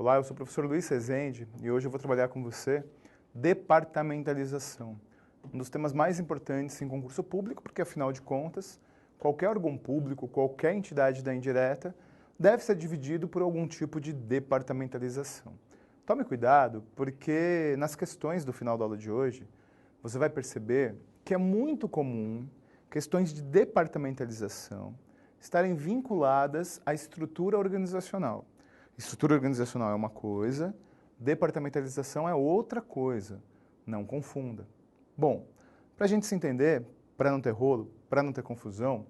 Olá, eu sou o professor Luiz Rezende e hoje eu vou trabalhar com você departamentalização. Um dos temas mais importantes em concurso público, porque afinal de contas, qualquer órgão público, qualquer entidade da indireta, deve ser dividido por algum tipo de departamentalização. Tome cuidado, porque nas questões do final da aula de hoje, você vai perceber que é muito comum questões de departamentalização estarem vinculadas à estrutura organizacional. Estrutura organizacional é uma coisa, departamentalização é outra coisa. Não confunda. Bom, para a gente se entender, para não ter rolo, para não ter confusão,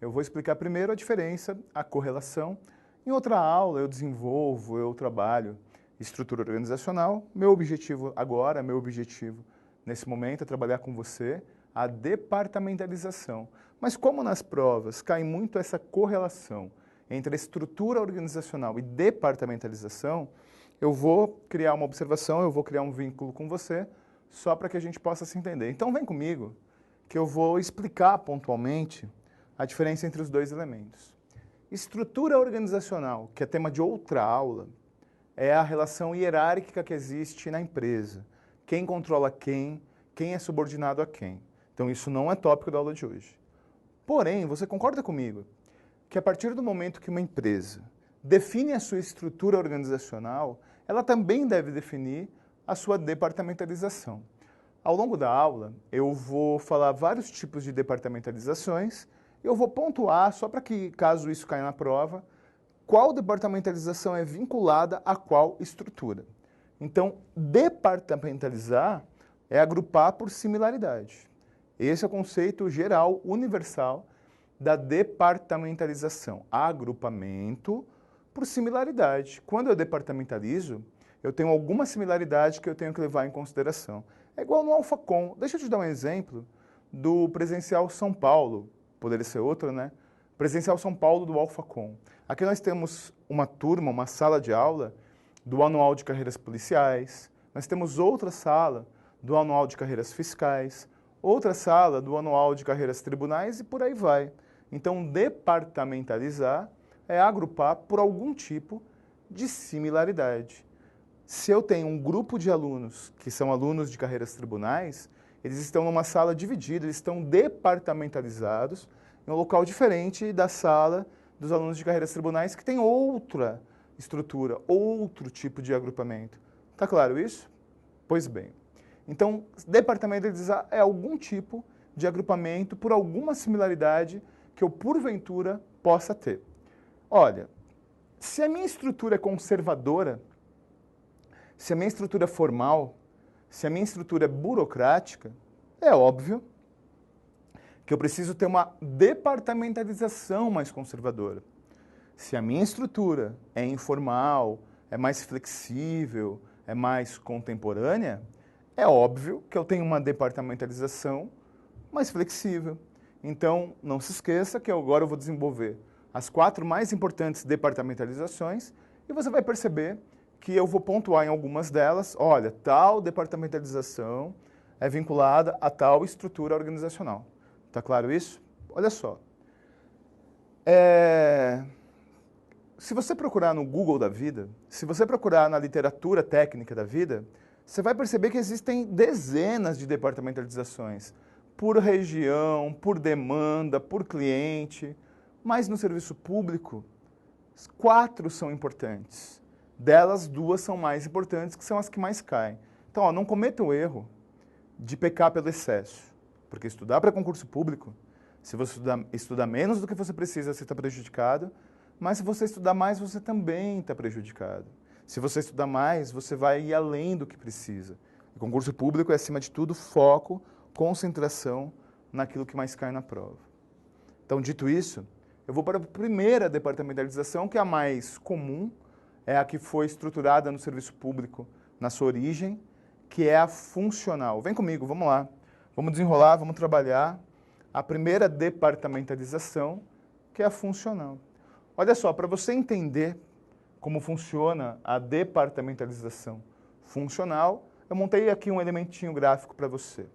eu vou explicar primeiro a diferença, a correlação. Em outra aula eu desenvolvo, eu trabalho estrutura organizacional. Meu objetivo agora, meu objetivo nesse momento é trabalhar com você a departamentalização. Mas como nas provas cai muito essa correlação entre a estrutura organizacional e departamentalização, eu vou criar uma observação, eu vou criar um vínculo com você, só para que a gente possa se entender. Então vem comigo, que eu vou explicar pontualmente a diferença entre os dois elementos. Estrutura organizacional, que é tema de outra aula, é a relação hierárquica que existe na empresa. Quem controla quem é subordinado a quem. Então isso não é tópico da aula de hoje. Porém, você concorda comigo que a partir do momento que uma empresa define a sua estrutura organizacional, ela também deve definir a sua departamentalização. Ao longo da aula, eu vou falar vários tipos de departamentalizações e eu vou pontuar, só para que, caso isso caia na prova, qual departamentalização é vinculada a qual estrutura. Então, departamentalizar é agrupar por similaridade. Esse é o conceito geral, universal, da departamentalização. Agrupamento por similaridade. Quando eu departamentalizo, eu tenho alguma similaridade que eu tenho que levar em consideração. É igual no Alphacom. Deixa eu te dar um exemplo do Presencial São Paulo. Poderia ser outro, né? Presencial São Paulo do Alphacom. Aqui nós temos uma turma, uma sala de aula do Anual de Carreiras Policiais. Nós temos outra sala do Anual de Carreiras Fiscais. Outra sala do Anual de Carreiras Tribunais e por aí vai. Então, departamentalizar é agrupar por algum tipo de similaridade. Se eu tenho um grupo de alunos que são alunos de carreiras tribunais, eles estão numa sala dividida, eles estão departamentalizados em um local diferente da sala dos alunos de carreiras tribunais que tem outra estrutura, outro tipo de agrupamento. Tá claro isso? Pois bem. Então, departamentalizar é algum tipo de agrupamento por alguma similaridade que eu, porventura, possa ter. Olha, se a minha estrutura é conservadora, se a minha estrutura é formal, se a minha estrutura é burocrática, é óbvio que eu preciso ter uma departamentalização mais conservadora. Se a minha estrutura é informal, é mais flexível, é mais contemporânea, é óbvio que eu tenho uma departamentalização mais flexível. Então, não se esqueça que agora eu vou desenvolver as 4 mais importantes departamentalizações e você vai perceber que eu vou pontuar em algumas delas. Olha, tal departamentalização é vinculada a tal estrutura organizacional. Tá claro isso? Olha só. Se você procurar no Google da vida, se você procurar na literatura técnica da vida, você vai perceber que existem dezenas de departamentalizações, por região, por demanda, por cliente, mas no serviço público, 4 são importantes. Delas, 2 são mais importantes, que são as que mais caem. Então, ó, não cometa o erro de pecar pelo excesso, porque estudar para concurso público, se você estudar menos do que você precisa, você está prejudicado, mas se você estudar mais, você também está prejudicado. Se você estudar mais, você vai ir além do que precisa. O concurso público é, acima de tudo, foco, concentração naquilo que mais cai na prova. Então, dito isso, eu vou para a primeira departamentalização, que é a mais comum, é a que foi estruturada no serviço público na sua origem, que é a funcional. Vem comigo, vamos lá. Vamos desenrolar, vamos trabalhar a primeira departamentalização, que é a funcional. Olha só, para você entender como funciona a departamentalização funcional, eu montei aqui um elementinho gráfico para você.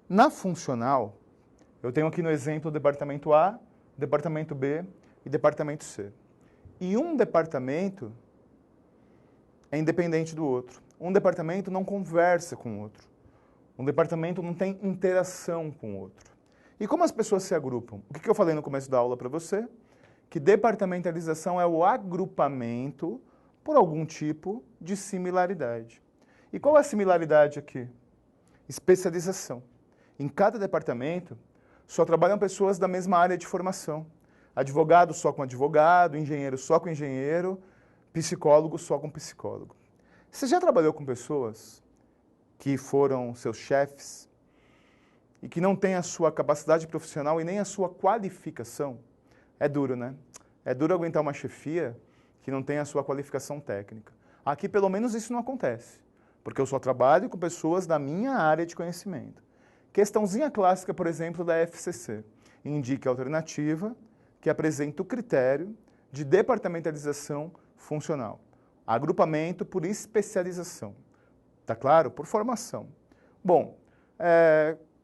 Na funcional, eu tenho aqui no exemplo o departamento A, departamento B e departamento C. E um departamento é independente do outro. Um departamento não conversa com o outro. Um departamento não tem interação com o outro. E como as pessoas se agrupam? O que eu falei no começo da aula para você? Que departamentalização é o agrupamento por algum tipo de similaridade. E qual é a similaridade aqui? Especialização. Em cada departamento, só trabalham pessoas da mesma área de formação. Advogado só com advogado, engenheiro só com engenheiro, psicólogo só com psicólogo. Você já trabalhou com pessoas que foram seus chefes e que não têm a sua capacidade profissional e nem a sua qualificação? É duro, né? É duro aguentar uma chefia que não tem a sua qualificação técnica. Aqui, pelo menos, isso não acontece, porque eu só trabalho com pessoas da minha área de conhecimento. Questãozinha clássica, por exemplo, da FCC. Indique a alternativa que apresenta o critério de departamentalização funcional. Agrupamento por especialização. Tá claro? Por formação. Bom,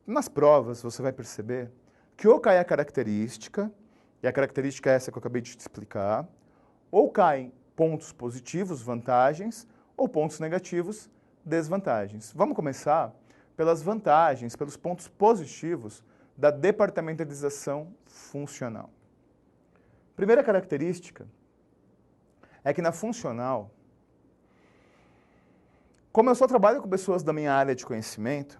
nas provas você vai perceber que ou cai a característica, e a característica é essa que eu acabei de te explicar, ou caem pontos positivos, vantagens, ou pontos negativos, desvantagens. Vamos começar pelas vantagens, pelos pontos positivos da departamentalização funcional. Primeira característica é que na funcional, como eu só trabalho com pessoas da minha área de conhecimento,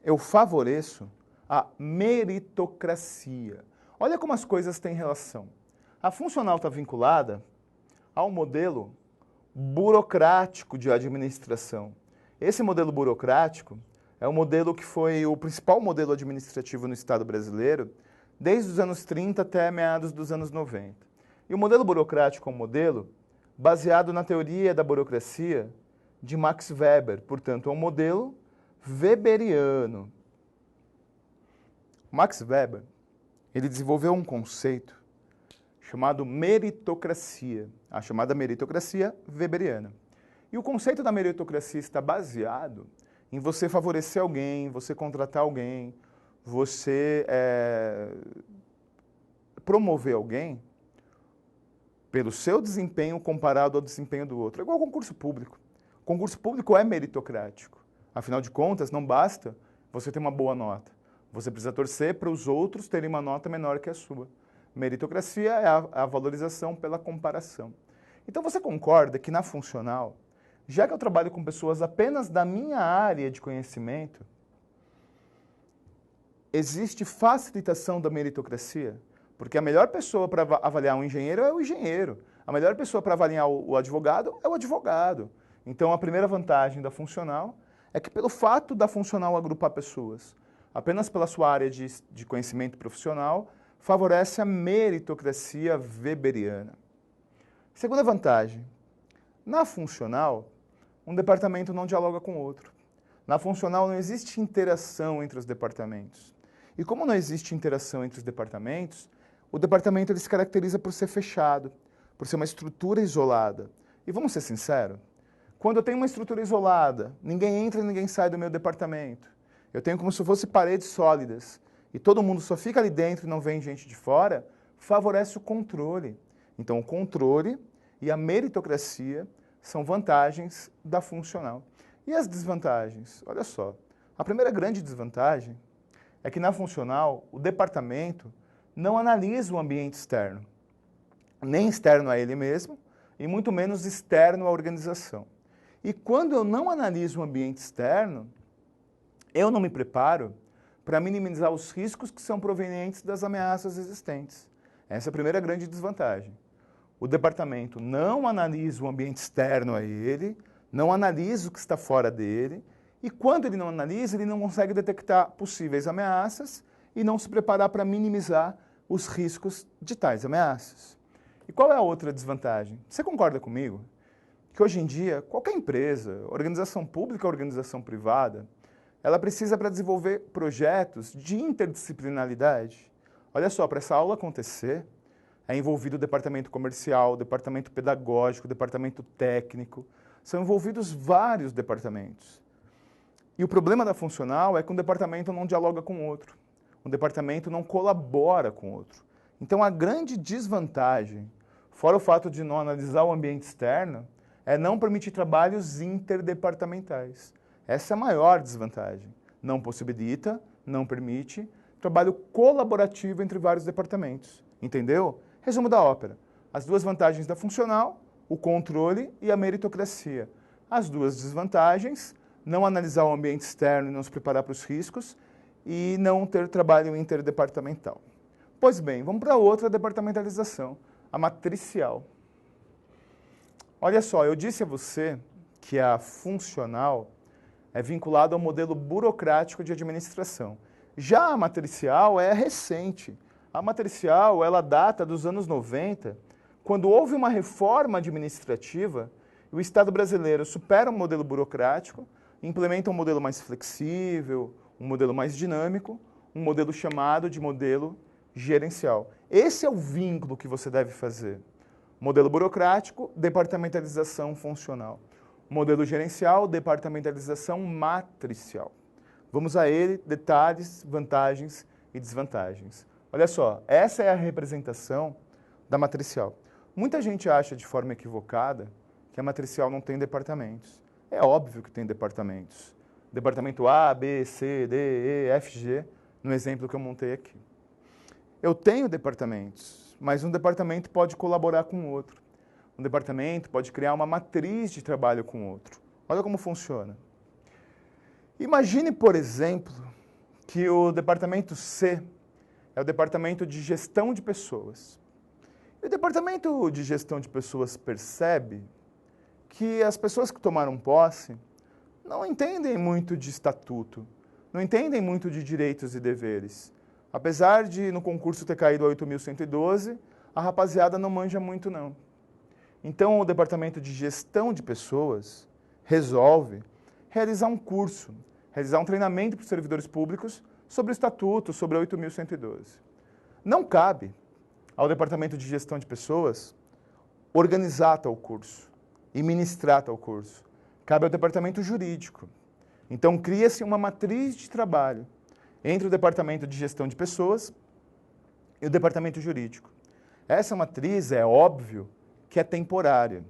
eu favoreço a meritocracia. Olha como as coisas têm relação. A funcional está vinculada ao modelo burocrático de administração. Esse modelo burocrático é o modelo que foi o principal modelo administrativo no Estado brasileiro desde os anos 30 até meados dos anos 90. E o modelo burocrático é um modelo baseado na teoria da burocracia de Max Weber, portanto, é um modelo weberiano. Max Weber, ele desenvolveu um conceito chamado meritocracia, a chamada meritocracia weberiana. E o conceito da meritocracia está baseado em você favorecer alguém, você contratar alguém, você promover alguém pelo seu desempenho comparado ao desempenho do outro. É igual ao concurso público. O concurso público é meritocrático. Afinal de contas, não basta você ter uma boa nota. Você precisa torcer para os outros terem uma nota menor que a sua. Meritocracia é a valorização pela comparação. Então você concorda que na funcional, já que eu trabalho com pessoas apenas da minha área de conhecimento, existe facilitação da meritocracia? Porque a melhor pessoa para avaliar um engenheiro é o engenheiro. A melhor pessoa para avaliar o advogado é o advogado. Então a primeira vantagem da funcional é que pelo fato da funcional agrupar pessoas apenas pela sua área de conhecimento profissional, favorece a meritocracia weberiana. Segunda vantagem, na funcional, um departamento não dialoga com o outro. Na funcional não existe interação entre os departamentos. E como não existe interação entre os departamentos, o departamento ele se caracteriza por ser fechado, por ser uma estrutura isolada. E vamos ser sinceros, quando eu tenho uma estrutura isolada, ninguém entra e ninguém sai do meu departamento. Eu tenho como se fosse paredes sólidas e todo mundo só fica ali dentro e não vem gente de fora, favorece o controle. Então, o controle e a meritocracia são vantagens da funcional. E as desvantagens? Olha só, a primeira grande desvantagem é que na funcional o departamento não analisa o ambiente externo, nem externo a ele mesmo e muito menos externo à organização. E quando eu não analiso o ambiente externo, eu não me preparo para minimizar os riscos que são provenientes das ameaças existentes. Essa é a primeira grande desvantagem. O departamento não analisa o ambiente externo a ele, não analisa o que está fora dele, e quando ele não analisa, ele não consegue detectar possíveis ameaças e não se preparar para minimizar os riscos de tais ameaças. E qual é a outra desvantagem? Você concorda comigo que hoje em dia, qualquer empresa, organização pública ou organização privada, ela precisa para desenvolver projetos de interdisciplinaridade? Olha só, para essa aula acontecer, é envolvido o departamento comercial, o departamento pedagógico, o departamento técnico, são envolvidos vários departamentos. E o problema da funcional é que um departamento não dialoga com o outro, um departamento não colabora com o outro. Então a grande desvantagem, fora o fato de não analisar o ambiente externo, é não permitir trabalhos interdepartamentais. Essa é a maior desvantagem. Não possibilita, não permite trabalho colaborativo entre vários departamentos. Entendeu? Resumo da ópera. As duas vantagens da funcional, o controle e a meritocracia. As duas desvantagens, não analisar o ambiente externo e não se preparar para os riscos e não ter trabalho interdepartamental. Pois bem, vamos para outra departamentalização, a matricial. Olha só, eu disse a você que a funcional é vinculada ao modelo burocrático de administração. Já a matricial é recente. A matricial, ela data dos anos 90, quando houve uma reforma administrativa, o Estado brasileiro supera o modelo burocrático, implementa um modelo mais flexível, um modelo mais dinâmico, um modelo chamado de modelo gerencial. Esse é o vínculo que você deve fazer. Modelo burocrático, departamentalização funcional. Modelo gerencial, departamentalização matricial. Vamos a ele, detalhes, vantagens e desvantagens. Olha só, essa é a representação da matricial. Muita gente acha de forma equivocada que a matricial não tem departamentos. É óbvio que tem departamentos. Departamento A, B, C, D, E, F, G, no exemplo que eu montei aqui. Eu tenho departamentos, mas um departamento pode colaborar com o outro. Um departamento pode criar uma matriz de trabalho com o outro. Olha como funciona. Imagine, por exemplo, que o departamento C é o departamento de gestão de pessoas. E o departamento de gestão de pessoas percebe que as pessoas que tomaram posse não entendem muito de estatuto, não entendem muito de direitos e deveres. Apesar de no concurso ter caído a 8.112, a rapaziada não manja muito não. Então o departamento de gestão de pessoas resolve realizar um curso, realizar um treinamento para os servidores públicos sobre o estatuto, sobre a 8.112. Não cabe ao departamento de gestão de pessoas organizar tal curso e ministrar tal curso. Cabe ao departamento jurídico. Então cria-se uma matriz de trabalho entre o departamento de gestão de pessoas e o departamento jurídico. Essa matriz é óbvio que é temporária.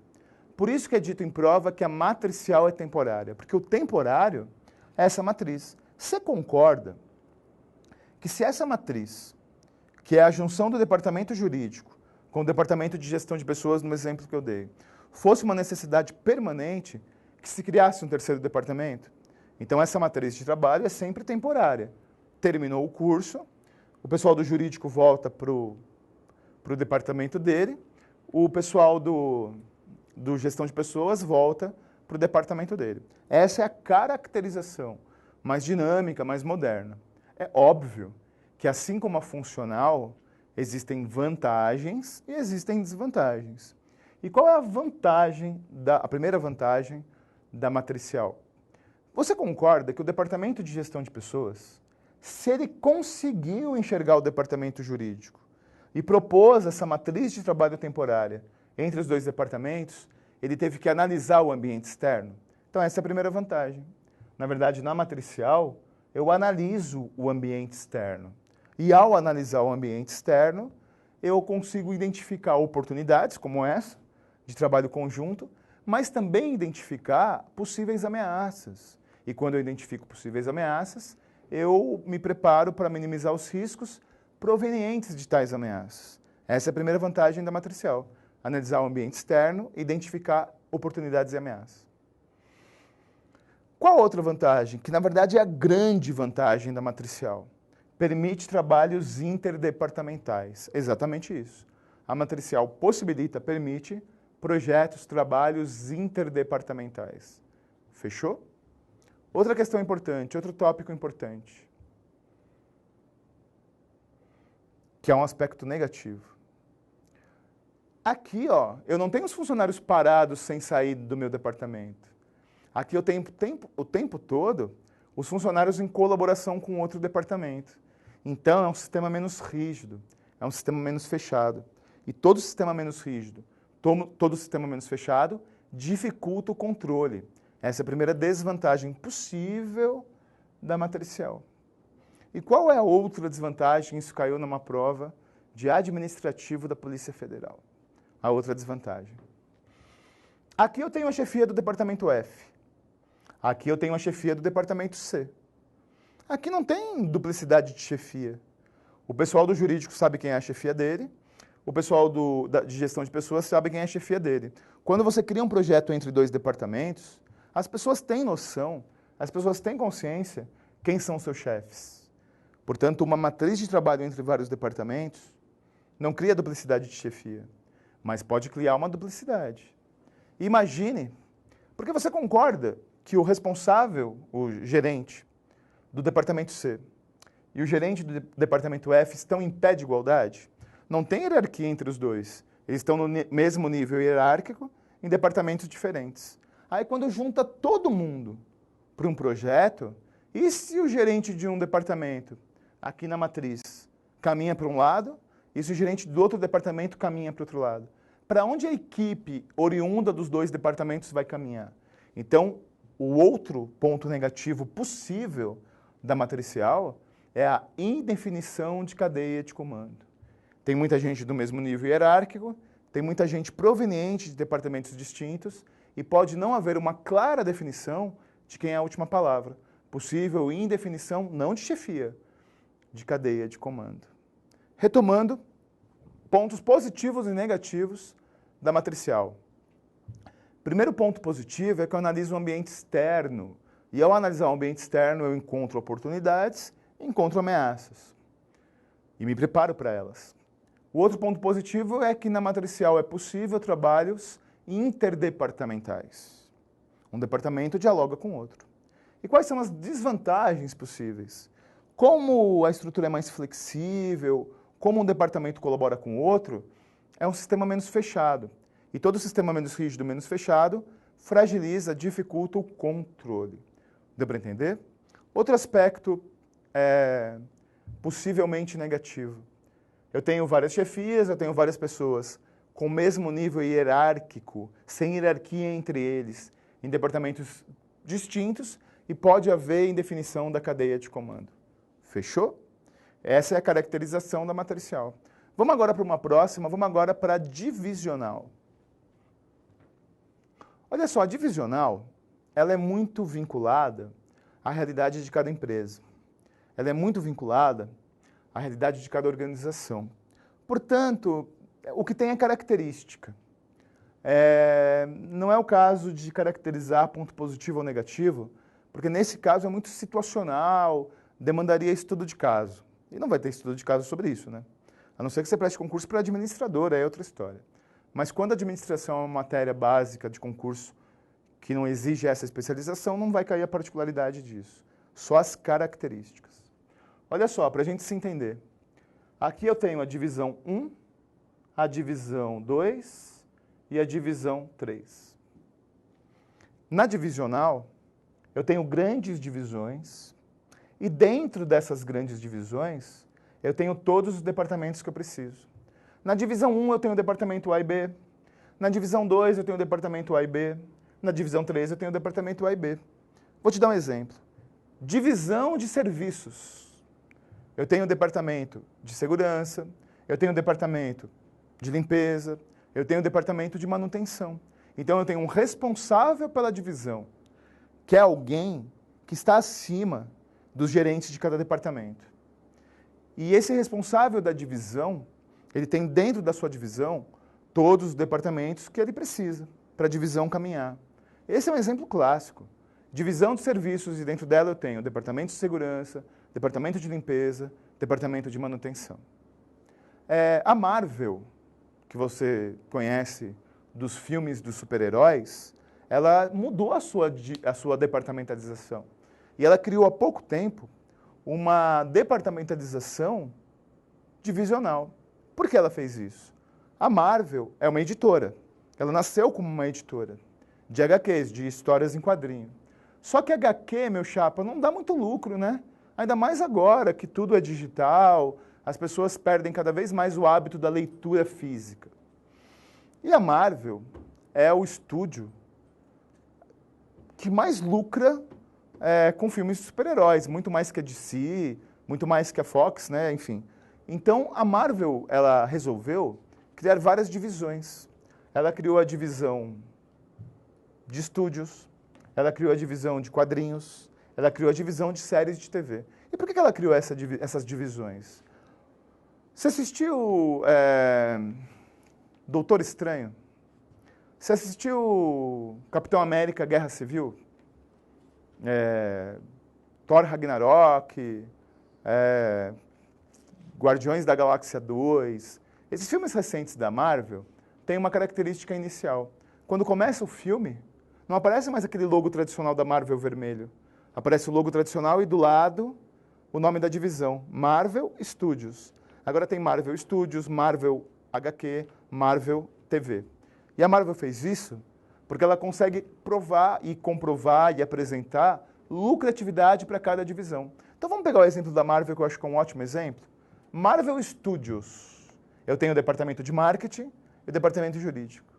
Por isso que é dito em prova que a matricial é temporária, porque o temporário é essa matriz. Você concorda que se essa matriz, que é a junção do departamento jurídico com o departamento de gestão de pessoas, no exemplo que eu dei, fosse uma necessidade permanente, que se criasse um terceiro departamento? Então essa matriz de trabalho é sempre temporária. Terminou o curso, o pessoal do jurídico volta para o departamento dele, o pessoal do gestão de pessoas volta para o departamento dele. Essa é a caracterização mais dinâmica, mais moderna. É óbvio que, assim como a funcional, existem vantagens e existem desvantagens. E qual é a vantagem, a primeira vantagem da matricial? Você concorda que o departamento de gestão de pessoas, se ele conseguiu enxergar o departamento jurídico e propôs essa matriz de trabalho temporária entre os dois departamentos, ele teve que analisar o ambiente externo? Então essa é a primeira vantagem. Na verdade, na matricial, eu analiso o ambiente externo. E ao analisar o ambiente externo, eu consigo identificar oportunidades como essa, de trabalho conjunto, mas também identificar possíveis ameaças. E quando eu identifico possíveis ameaças, eu me preparo para minimizar os riscos provenientes de tais ameaças. Essa é a primeira vantagem da matricial. Analisar o ambiente externo e identificar oportunidades e ameaças. Qual outra vantagem? Que na verdade é a grande vantagem da matricial. Permite trabalhos interdepartamentais. Exatamente isso. A matricial possibilita, permite projetos, trabalhos interdepartamentais. Fechou? Outra questão importante, outro tópico importante, que é um aspecto negativo. Aqui, ó, eu não tenho os funcionários parados sem sair do meu departamento. Aqui eu tenho o tempo todo os funcionários em colaboração com outro departamento. Então é um sistema menos rígido, é um sistema menos fechado. E todo sistema menos rígido, todo sistema menos fechado dificulta o controle. Essa é a primeira desvantagem possível da matricial. E qual é a outra desvantagem? Isso caiu numa prova de administrativo da Polícia Federal. A outra desvantagem. Aqui eu tenho a chefia do departamento F. Aqui eu tenho a chefia do departamento C. Aqui não tem duplicidade de chefia. O pessoal do jurídico sabe quem é a chefia dele, o pessoal de gestão de pessoas sabe quem é a chefia dele. Quando você cria um projeto entre dois departamentos, as pessoas têm noção, as pessoas têm consciência quem são seus chefes. Portanto, uma matriz de trabalho entre vários departamentos não cria duplicidade de chefia, mas pode criar uma duplicidade. Imagine, porque você concorda que o responsável, o gerente do departamento C e o gerente do departamento F estão em pé de igualdade? Não tem hierarquia entre os dois. Eles estão no mesmo nível hierárquico em departamentos diferentes. Aí quando junta todo mundo para um projeto, e se o gerente de um departamento, aqui na matriz, caminha para um lado, e se o gerente do outro departamento caminha para o outro lado? Para onde a equipe oriunda dos dois departamentos vai caminhar? Então, o outro ponto negativo possível da matricial é a indefinição de cadeia de comando. Tem muita gente do mesmo nível hierárquico, tem muita gente proveniente de departamentos distintos e pode não haver uma clara definição de quem é a última palavra. Possível indefinição não de chefia, de cadeia de comando. Retomando, pontos positivos e negativos da matricial. Primeiro ponto positivo é que eu analiso o ambiente externo. E ao analisar o ambiente externo, eu encontro oportunidades e encontro ameaças. E me preparo para elas. O outro ponto positivo é que na matricial é possível trabalhos interdepartamentais. Um departamento dialoga com o outro. E quais são as desvantagens possíveis? Como a estrutura é mais flexível, como um departamento colabora com o outro, é um sistema menos fechado. E todo sistema menos rígido, menos fechado, fragiliza, dificulta o controle. Deu para entender? Outro aspecto possivelmente negativo. Eu tenho várias chefias, eu tenho várias pessoas com o mesmo nível hierárquico, sem hierarquia entre eles, em departamentos distintos, e pode haver indefinição da cadeia de comando. Fechou? Essa é a caracterização da matricial. Vamos agora para uma próxima, vamos agora para a divisional. Olha só, a divisional, ela é muito vinculada à realidade de cada empresa. Ela é muito vinculada à realidade de cada organização. Portanto, o que tem é característica. Não é o caso de caracterizar ponto positivo ou negativo, porque nesse caso é muito situacional, demandaria estudo de caso. E não vai ter estudo de caso sobre isso, né? A não ser que você preste concurso para administrador, aí é outra história. Mas quando a administração é uma matéria básica de concurso que não exige essa especialização, não vai cair a particularidade disso. Só as características. Olha só, para a gente se entender. Aqui eu tenho a divisão 1, a divisão 2 e a divisão 3. Na divisional, eu tenho grandes divisões e dentro dessas grandes divisões, eu tenho todos os departamentos que eu preciso. Na divisão 1 eu tenho o departamento A e B, na divisão 2 eu tenho o departamento A e B, na divisão 3 eu tenho o departamento A e B. Vou te dar um exemplo. Divisão de serviços. Eu tenho o departamento de segurança, eu tenho o departamento de limpeza, eu tenho o departamento de manutenção. Então eu tenho um responsável pela divisão, que é alguém que está acima dos gerentes de cada departamento. E esse responsável da divisão, ele tem dentro da sua divisão todos os departamentos que ele precisa para a divisão caminhar. Esse é um exemplo clássico. Divisão de serviços e dentro dela eu tenho o departamento de segurança, departamento de limpeza, departamento de manutenção. A Marvel, que você conhece dos filmes dos super-heróis, ela mudou a sua departamentalização. E ela criou há pouco tempo uma departamentalização divisional. Por que ela fez isso? A Marvel é uma editora. Ela nasceu como uma editora de HQs, de histórias em quadrinho. Só que HQ, meu chapa, não dá muito lucro, né? Ainda mais agora que tudo é digital, as pessoas perdem cada vez mais o hábito da leitura física. E a Marvel é o estúdio que mais lucra com filmes de super-heróis, muito mais que a DC, muito mais que a Fox, né? Enfim. Então, a Marvel, ela resolveu criar várias divisões. Ela criou a divisão de estúdios, ela criou a divisão de quadrinhos, ela criou a divisão de séries de TV. E por que ela criou essas divisões? Você assistiu Doutor Estranho? Você assistiu Capitão América Guerra Civil? Thor Ragnarok? Guardiões da Galáxia 2? Esses filmes recentes da Marvel têm uma característica inicial. Quando começa o filme, não aparece mais aquele logo tradicional da Marvel vermelho. Aparece o logo tradicional e do lado o nome da divisão, Marvel Studios. Agora tem Marvel Studios, Marvel HQ, Marvel TV. E a Marvel fez isso porque ela consegue provar e comprovar e apresentar lucratividade para cada divisão. Então vamos pegar o exemplo da Marvel, que eu acho que é um ótimo exemplo. Marvel Studios. Eu tenho o departamento de marketing e o departamento jurídico.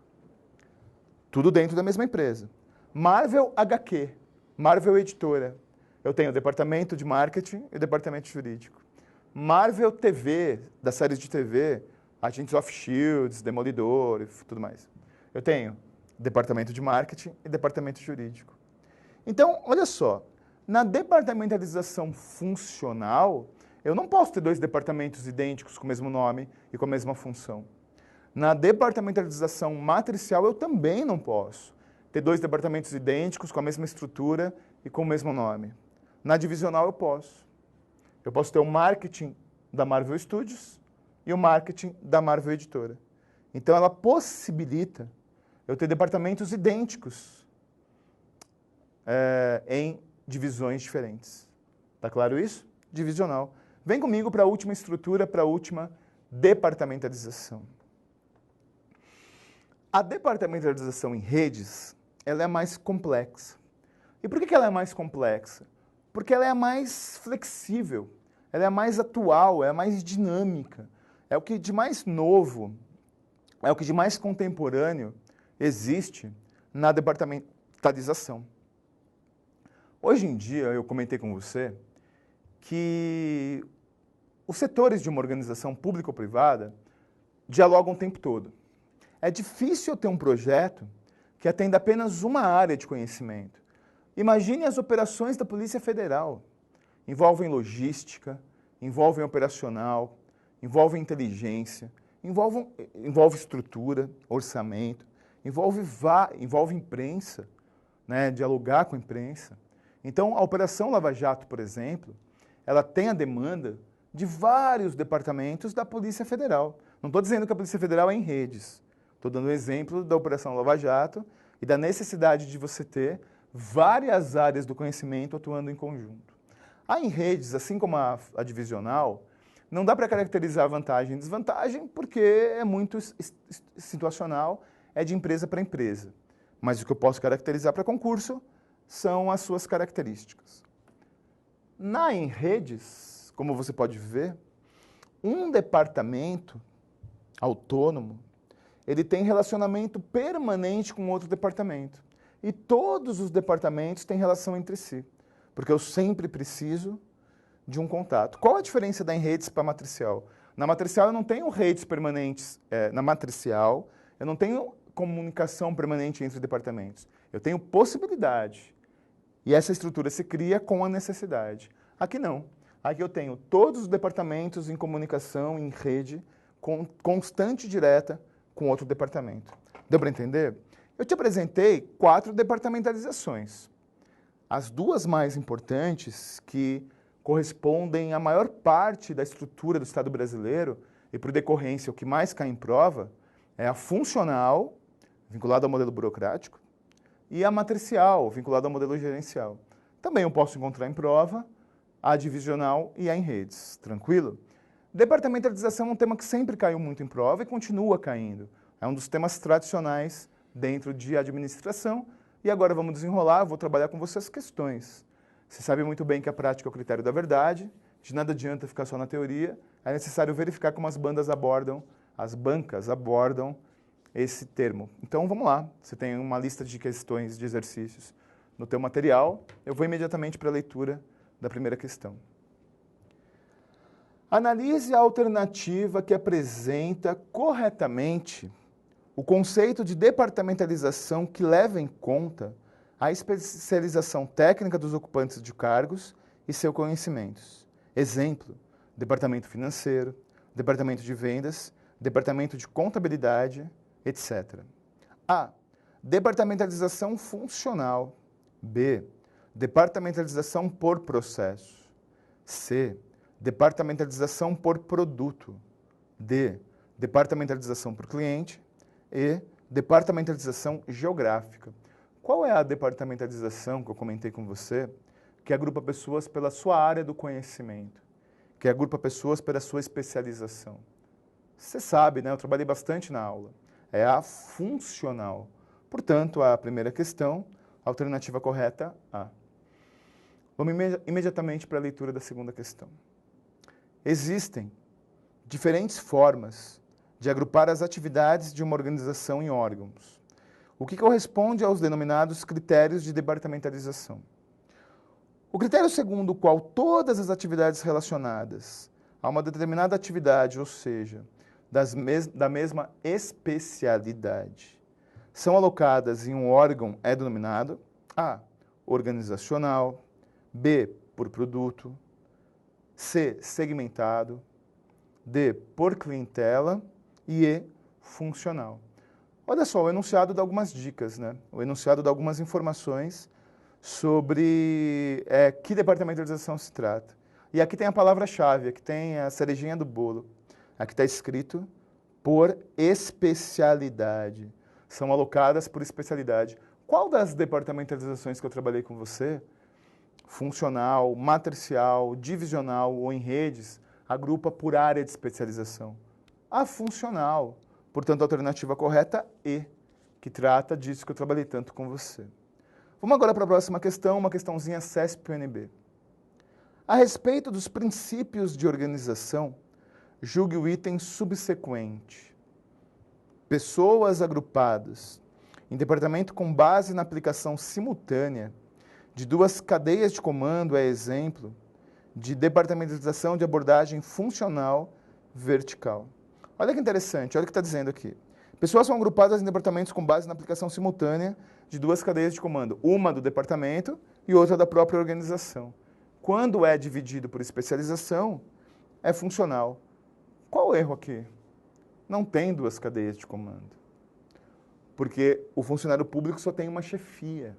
Tudo dentro da mesma empresa. Marvel HQ, Marvel Editora. Eu tenho o departamento de marketing e o departamento jurídico. Marvel TV, das séries de TV, Agents of S.H.I.E.L.D., Demolidor e tudo mais. Eu tenho departamento de marketing e departamento jurídico. Então, olha só, na departamentalização funcional, eu não posso ter dois departamentos idênticos com o mesmo nome e com a mesma função. Na departamentalização matricial, eu também não posso ter dois departamentos idênticos com a mesma estrutura e com o mesmo nome. Na divisional, eu posso. Eu posso ter o marketing da Marvel Studios e o marketing da Marvel Editora. Então, ela possibilita eu ter departamentos idênticos em divisões diferentes. Tá claro isso? Divisional. Vem comigo para a última estrutura, para a última departamentalização. A departamentalização em redes, ela é mais complexa. E por que ela é mais complexa? Porque ela é mais flexível, ela é mais atual, é mais dinâmica. É o que de mais novo, é o que de mais contemporâneo existe na departamentalização. Hoje em dia, eu comentei com você que os setores de uma organização pública ou privada dialogam o tempo todo. É difícil ter um projeto que atenda apenas uma área de conhecimento. Imagine as operações da Polícia Federal. Envolvem logística, envolvem operacional, envolvem inteligência, envolve estrutura, orçamento, envolve imprensa, né, dialogar com a imprensa. Então, a Operação Lava Jato, por exemplo, ela tem a demanda de vários departamentos da Polícia Federal. Não estou dizendo que a Polícia Federal é em redes. Estou dando um exemplo da Operação Lava Jato e da necessidade de você ter várias áreas do conhecimento atuando em conjunto. A em redes, assim como a divisional, não dá para caracterizar vantagem e desvantagem porque é muito situacional, é de empresa para empresa. Mas o que eu posso caracterizar para concurso são as suas características. Na em redes, como você pode ver, um departamento autônomo, ele tem relacionamento permanente com outro departamento. E todos os departamentos têm relação entre si, porque eu sempre preciso de um contato. Qual a diferença da em redes para a matricial? Na matricial eu não tenho redes permanentes, na matricial eu não tenho comunicação permanente entre departamentos. Eu tenho possibilidade. E essa estrutura se cria com a necessidade. Aqui não. Aqui eu tenho todos os departamentos em comunicação, em rede, constante e direta com outro departamento. Deu para entender? Eu te apresentei 4 departamentalizações. As duas mais importantes, que correspondem à maior parte da estrutura do Estado brasileiro, e por decorrência o que mais cai em prova, é a funcional, vinculada ao modelo burocrático, e a matricial, vinculada ao modelo gerencial. Também eu posso encontrar em prova a divisional e a em redes. Tranquilo? Departamentalização é um tema que sempre caiu muito em prova e continua caindo. É um dos temas tradicionais dentro de administração. E agora vamos desenrolar, vou trabalhar com você as questões. Você sabe muito bem que a prática é o critério da verdade, de nada adianta ficar só na teoria, é necessário verificar como as bancas abordam esse termo. Então vamos lá, você tem uma lista de questões, de exercícios no teu material, eu vou imediatamente para a leitura da primeira questão. Analise a alternativa que apresenta corretamente o conceito de departamentalização que leva em conta a especialização técnica dos ocupantes de cargos e seus conhecimentos. Exemplo, departamento financeiro, departamento de vendas, departamento de contabilidade, etc. A. Departamentalização funcional. B. Departamentalização por processo. C. Departamentalização por produto. D. Departamentalização por cliente. E. Departamentalização geográfica. Qual é a departamentalização que eu comentei com você, que agrupa pessoas pela sua área do conhecimento, que agrupa pessoas pela sua especialização? Você sabe, né? Eu trabalhei bastante na aula. É a funcional. Portanto, a primeira questão, alternativa correta, A. Vamos imediatamente para a leitura da segunda questão. Existem diferentes formas de agrupar as atividades de uma organização em órgãos, o que corresponde aos denominados critérios de departamentalização. O critério segundo o qual todas as atividades relacionadas a uma determinada atividade, ou seja, da mesma especialidade, são alocadas em um órgão é denominado A. Organizacional, B. Por produto, C. Segmentado, D. Por clientela e E. Funcional. Olha só, o enunciado dá algumas dicas, né? O enunciado dá algumas informações sobre que departamentalização se trata. E aqui tem a palavra-chave, aqui tem a cerejinha do bolo. Aqui está escrito por especialidade. São alocadas por especialidade. Qual das departamentalizações que eu trabalhei com você, funcional, matricial, divisional ou em redes, agrupa por área de especialização? A funcional. Portanto, a alternativa correta, E, que trata disso que eu trabalhei tanto com você. Vamos agora para a próxima questão, uma questãozinha CESP-UNB. A respeito dos princípios de organização, julgue o item subsequente. Pessoas agrupadas em departamento com base na aplicação simultânea de duas cadeias de comando é exemplo de departamentalização de abordagem funcional vertical. Olha que interessante, olha o que está dizendo aqui. Pessoas são agrupadas em departamentos com base na aplicação simultânea de duas cadeias de comando, uma do departamento e outra da própria organização. Quando é dividido por especialização, é funcional. Qual o erro aqui? Não tem duas cadeias de comando. Porque o funcionário público só tem uma chefia.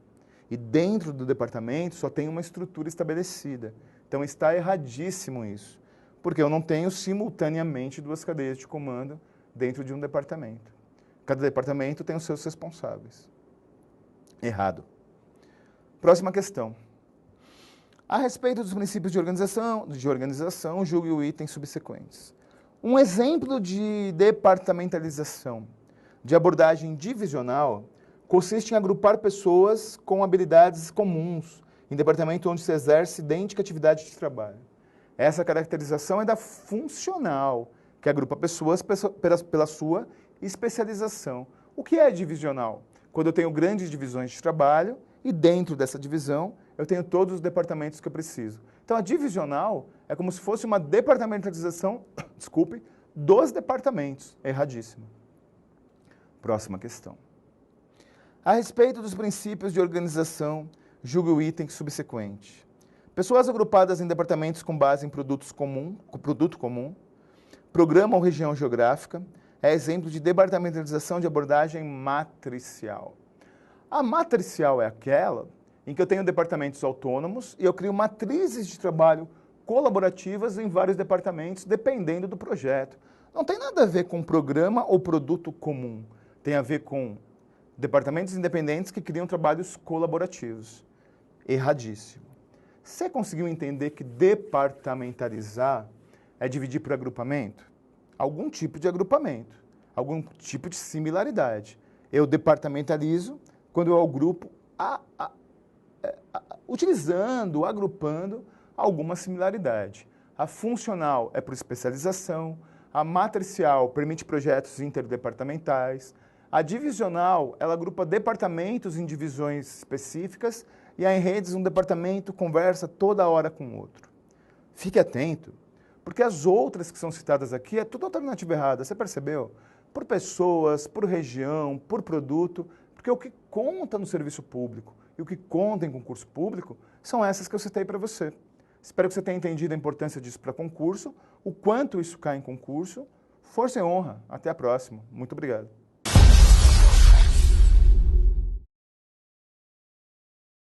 E dentro do departamento só tem uma estrutura estabelecida. Então está erradíssimo isso. Porque eu não tenho simultaneamente duas cadeias de comando dentro de um departamento. Cada departamento tem os seus responsáveis. Errado. Próxima questão. A respeito dos princípios de organização, julgue o item subsequentes. Um exemplo de departamentalização de abordagem divisional consiste em agrupar pessoas com habilidades comuns em departamento onde se exerce idêntica atividade de trabalho. Essa caracterização é da funcional, que agrupa pessoas pela sua especialização. O que é divisional? Quando eu tenho grandes divisões de trabalho e dentro dessa divisão eu tenho todos os departamentos que eu preciso. Então a divisional é como se fosse uma departamentalização, dos departamentos. Erradíssimo. Próxima questão. A respeito dos princípios de organização, julgue o item subsequente. Pessoas agrupadas em departamentos com base em produto comum, programa ou região geográfica, é exemplo de departamentalização de abordagem matricial. A matricial é aquela em que eu tenho departamentos autônomos e eu crio matrizes de trabalho colaborativas em vários departamentos, dependendo do projeto. Não tem nada a ver com programa ou produto comum. Tem a ver com departamentos independentes que criam trabalhos colaborativos. Erradíssimo. Você conseguiu entender que departamentalizar é dividir por agrupamento? Algum tipo de agrupamento, algum tipo de similaridade. Eu departamentalizo quando eu agrupo utilizando, agrupando alguma similaridade. A funcional é por especialização, a matricial permite projetos interdepartamentais, a divisional, ela agrupa departamentos em divisões específicas e a em redes um departamento conversa toda hora com o outro. Fique atento, porque as outras que são citadas aqui é tudo alternativa errada, você percebeu? por pessoas, por região, por produto, porque o que conta no serviço público e o que conta em concurso público são essas que eu citei para você. Espero que você tenha entendido a importância disso para concurso, o quanto isso cai em concurso. Força e honra. Até a próxima. Muito obrigado.